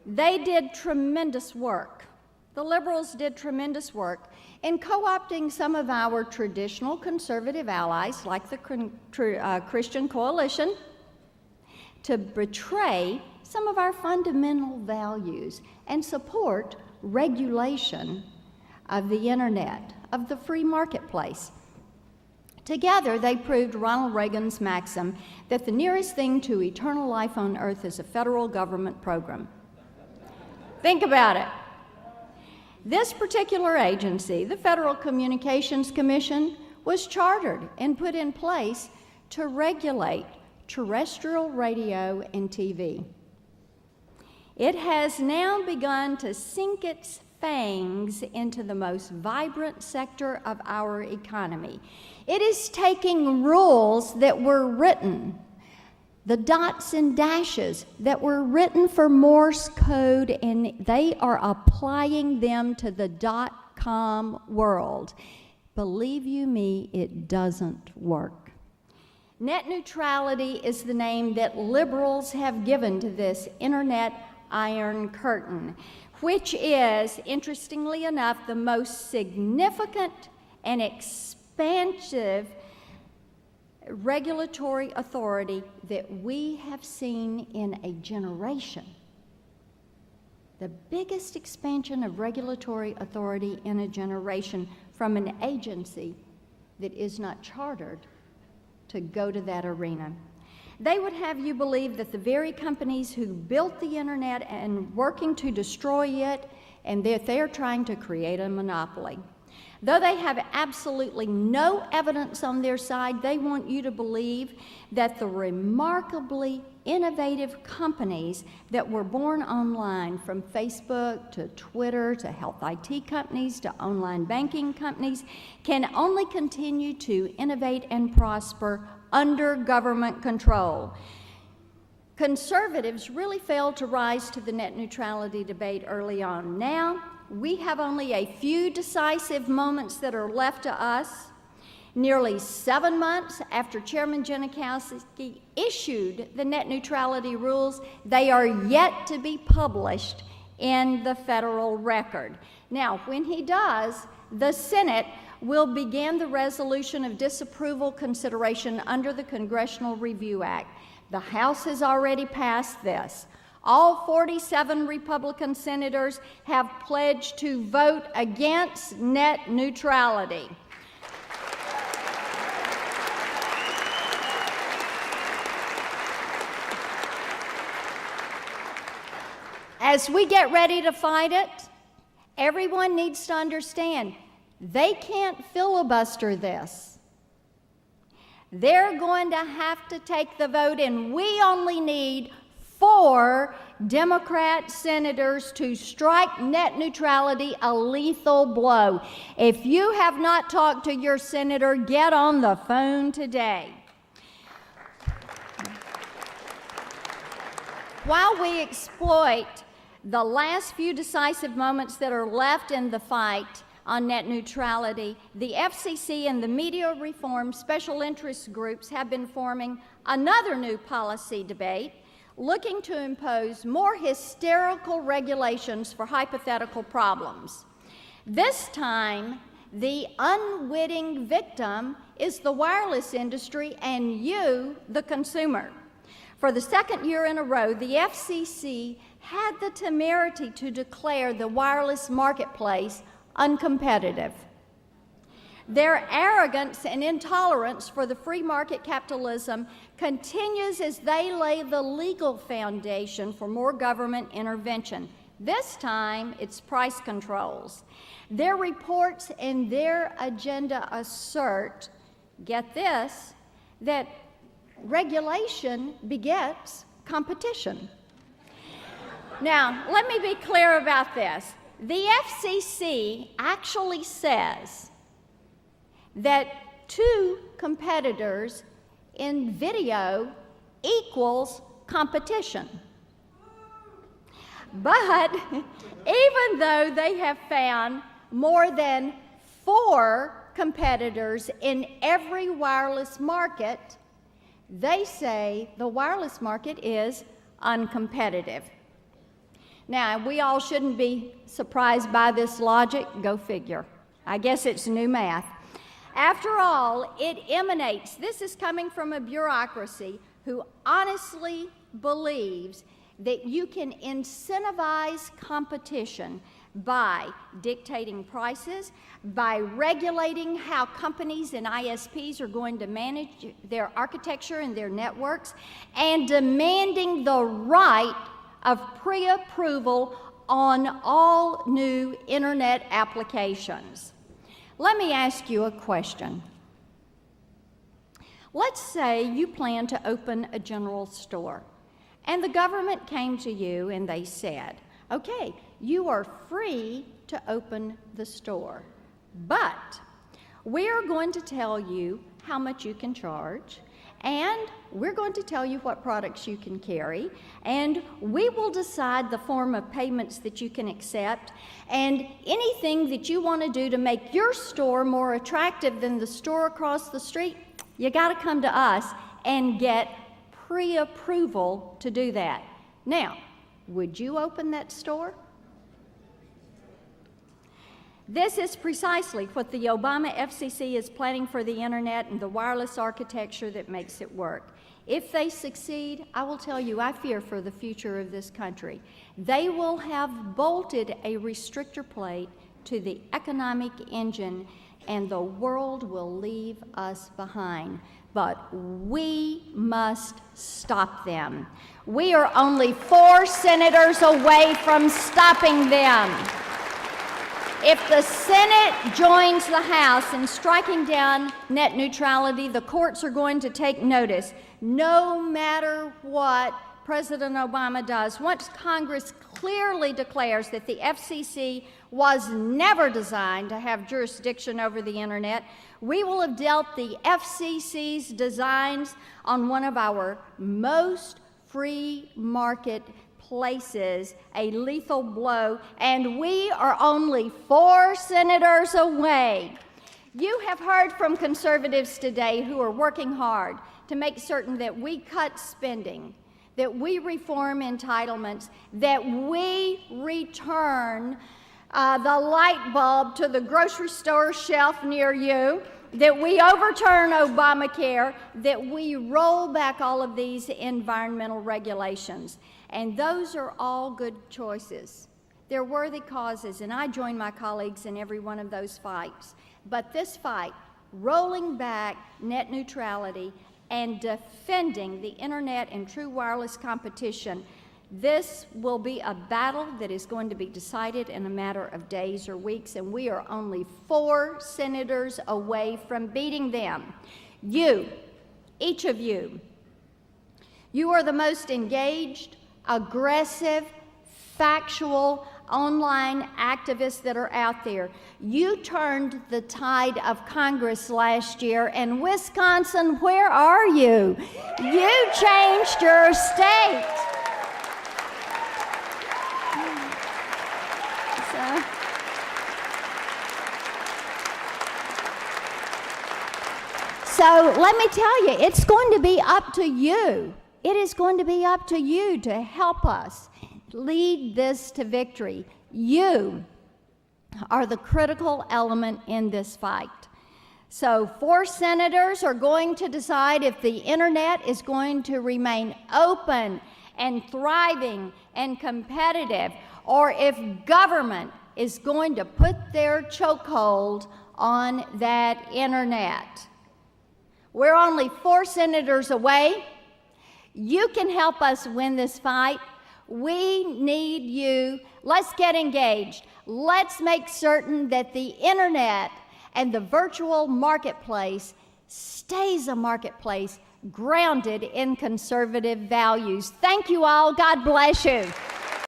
They did tremendous work. The liberals did tremendous work in co-opting some of our traditional conservative allies, like the Christian Coalition, to betray some of our fundamental values and support regulation of the internet, of the free marketplace. Together, they proved Ronald Reagan's maxim that the nearest thing to eternal life on earth is a federal government program. Think about it. This particular agency, the Federal Communications Commission, was chartered and put in place to regulate terrestrial radio and TV. It has now begun to sink its fangs into the most vibrant sector of our economy. It is taking rules that were written, the dots and dashes that were written for Morse code, and they are applying them to the .com world. Believe you me, it doesn't work. Net neutrality is the name that liberals have given to this internet iron curtain, which is, interestingly enough, the most significant and expansive regulatory authority that we have seen in a generation. The biggest expansion of regulatory authority in a generation from an agency that is not chartered to go to that arena. They would have you believe that the very companies who built the internet and working to destroy it, and that they're trying to create a monopoly. Though they have absolutely no evidence on their side, they want you to believe that the remarkably innovative companies that were born online, from Facebook to Twitter to health IT companies to online banking companies, can only continue to innovate and prosper under government control. Conservatives really failed to rise to the net neutrality debate early on. Now, we have only a few decisive moments that are left to us. Nearly 7 months after Chairman Janikowski issued the net neutrality rules, they are yet to be published in the federal record. Now, when he does, the Senate will begin the resolution of disapproval consideration under the Congressional Review Act. The House has already passed this. All 47 Republican senators have pledged to vote against net neutrality. As we get ready to fight it, everyone needs to understand they can't filibuster this. They're going to have to take the vote, and we only need 4 Democrat senators to strike net neutrality a lethal blow. If you have not talked to your senator, get on the phone today. While we exploit the last few decisive moments that are left in the fight on net neutrality, the FCC and the media reform special interest groups have been forming another new policy debate, looking to impose more hysterical regulations for hypothetical problems. This time, the unwitting victim is the wireless industry and you, the consumer. For the second year in a row, the FCC had the temerity to declare the wireless marketplace uncompetitive. Their arrogance and intolerance for the free market capitalism continues as they lay the legal foundation for more government intervention. This time, it's price controls. Their reports and their agenda assert, get this, that regulation begets competition. Now, let me be clear about this. The FCC actually says that 2 competitors in video equals competition. But even though they have found more than 4 competitors in every wireless market, they say the wireless market is uncompetitive. Now, we all shouldn't be surprised by this logic. Go figure. I guess it's new math. After all, it emanates, this is coming from a bureaucracy who honestly believes that you can incentivize competition by dictating prices, by regulating how companies and ISPs are going to manage their architecture and their networks, and demanding the right of pre-approval on all new internet applications. Let me ask you a question. Let's say you plan to open a general store, and the government came to you and they said, okay, you are free to open the store, but we're going to tell you how much you can charge, and we're going to tell you what products you can carry, and we will decide the form of payments that you can accept, and anything that you want to do to make your store more attractive than the store across the street, you got to come to us and get pre-approval to do that. Now, would you open that store? This is precisely what the Obama FCC is planning for the internet and the wireless architecture that makes it work. If they succeed, I will tell you, I fear for the future of this country. They will have bolted a restrictor plate to the economic engine, and the world will leave us behind. But we must stop them. We are only 4 senators away from stopping them. If the Senate joins the House in striking down net neutrality, the courts are going to take notice, no matter what President Obama does. Once Congress clearly declares that the FCC was never designed to have jurisdiction over the internet, we will have dealt the FCC's designs on one of our most free market places a lethal blow, and we are only 4 senators away. You have heard from conservatives today who are working hard to make certain that we cut spending, that we reform entitlements, that we return the light bulb to the grocery store shelf near you, that we overturn Obamacare, that we roll back all of these environmental regulations. And those are all good choices. They're worthy causes, and I join my colleagues in every one of those fights. But this fight, rolling back net neutrality and defending the internet and true wireless competition, this will be a battle that is going to be decided in a matter of days or weeks, and we are only 4 senators away from beating them. You, each of you are the most engaged, aggressive, factual, online activists that are out there. You turned the tide of Congress last year, and Wisconsin, where are you? You changed your state. So let me tell you, it's going to be up to you. It is going to be up to you to help us lead this to victory. You are the critical element in this fight. So 4 senators are going to decide if the internet is going to remain open and thriving and competitive, or if government is going to put their chokehold on that internet. We're only 4 senators away. You can help us win this fight. We need you. Let's get engaged. Let's make certain that the internet and the virtual marketplace stays a marketplace grounded in conservative values. Thank you all. God bless you.